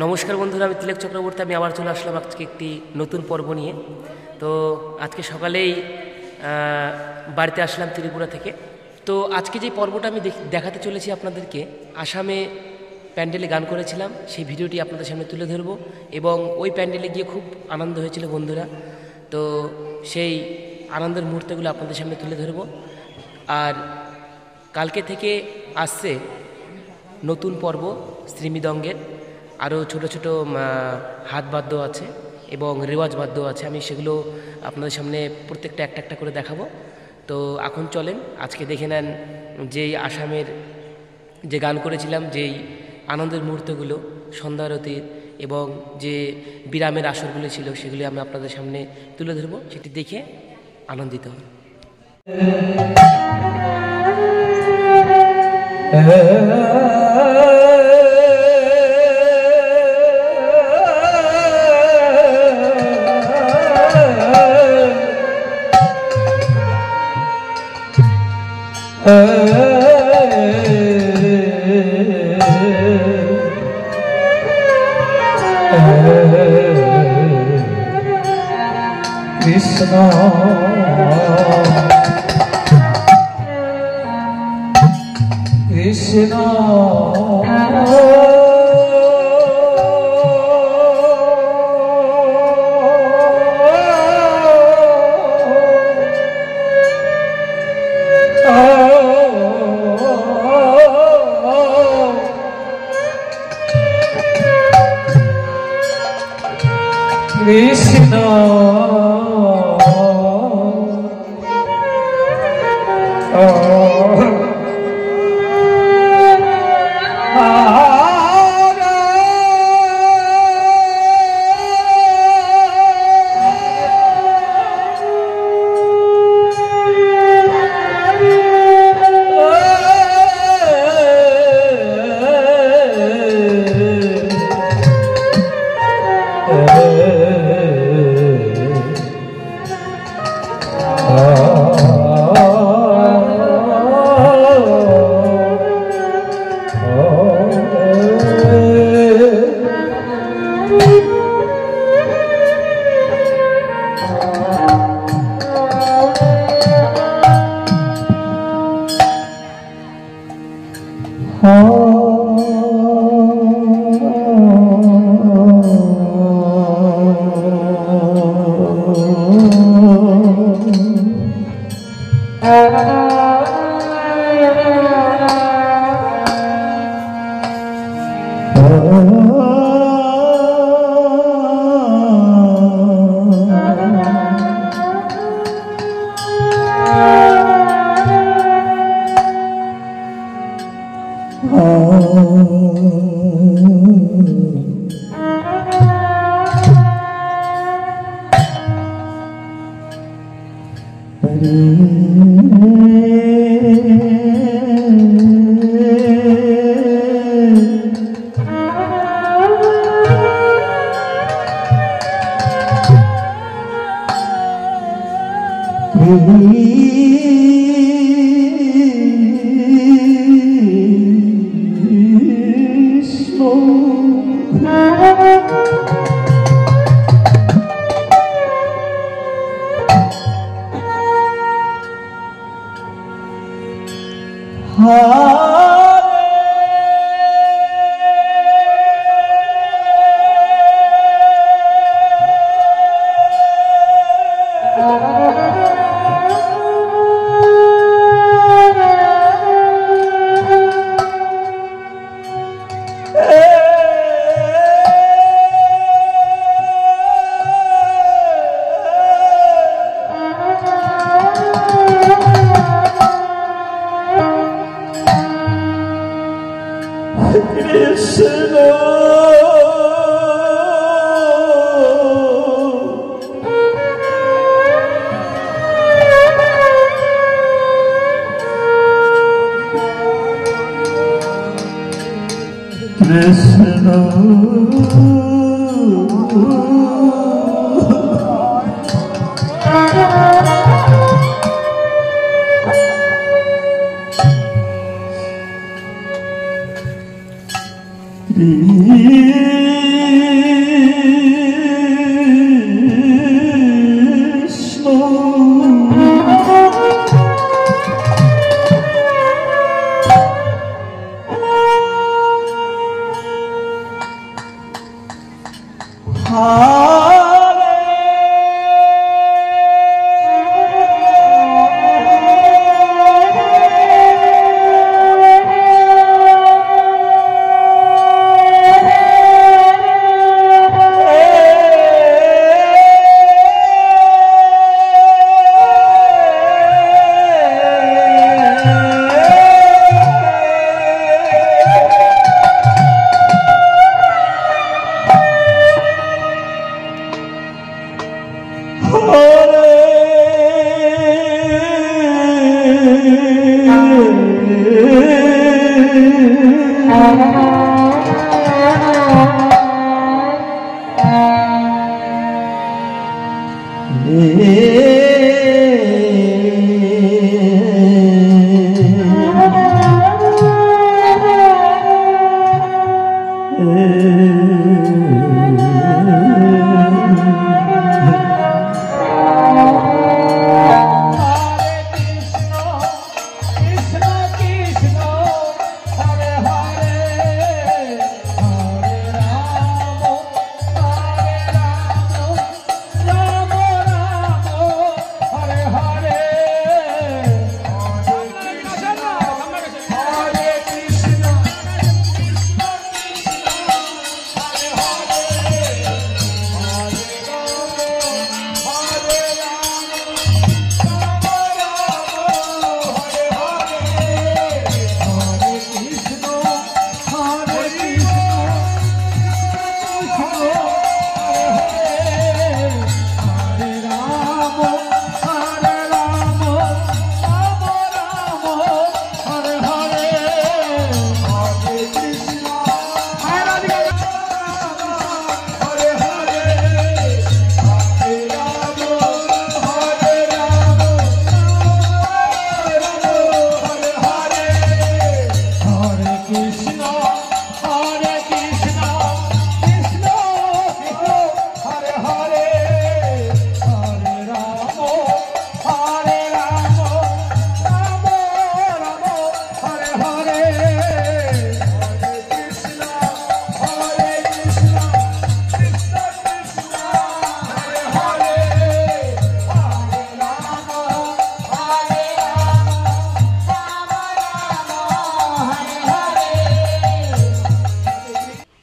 নমস্কার বন্ধুরা, আমি তিলক চক্রবর্তী। আমি আবার চলে আসলাম আজকে একটি নতুন পর্ব নিয়ে। তো আজকে সকালেই বাড়িতে আসলাম ত্রিপুরা থেকে। তো আজকে যে পর্বটা আমি দেখাতে চলেছি আপনাদেরকে, আসামে প্যান্ডেলে গান করেছিলাম, সেই ভিডিওটি আপনাদের সামনে তুলে ধরব। এবং ওই প্যান্ডেলে গিয়ে খুব আনন্দ হয়েছিল বন্ধুরা। তো সেই আনন্দের মুহূর্তগুলো আপনাদের সামনে তুলে ধরব। আর কালকে থেকে আসছে নতুন পর্ব শ্রীমৃদঙ্গের, আরও ছোট ছোট হাত বাদ্য আছে এবং রেওয়াজ বাদ্য আছে। আমি সেগুলো আপনাদের সামনে প্রত্যেকটা একটা একটা করে দেখাবো। তো এখন চলেন আজকে দেখে নেন যেই আসামের যে গান করেছিলাম, যেই আনন্দের মুহূর্তগুলো, সন্ধ্যারতির এবং যে বিরামের আসরগুলো ছিল, সেগুলি আমি আপনাদের সামনে তুলে ধরবো। সেটি দেখে আনন্দিত হন। Krishna Krishna Krishna Krishna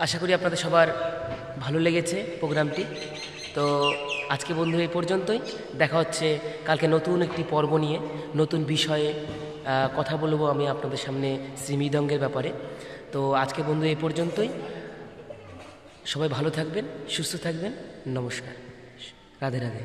আশা করি আপনাদের সবার ভালো লেগেছে প্রোগ্রামটি। তো আজকে বন্ধু এই পর্যন্তই, দেখা হচ্ছে কালকে নতুন একটি পর্ব নিয়ে, নতুন বিষয়ে কথা বলবো আমি আপনাদের সামনে শ্রী মৃদঙ্গের ব্যাপারে। তো আজকে বন্ধু এই পর্যন্তই, সবাই ভালো থাকবেন, সুস্থ থাকবেন, নমস্কার, রাধে রাধে।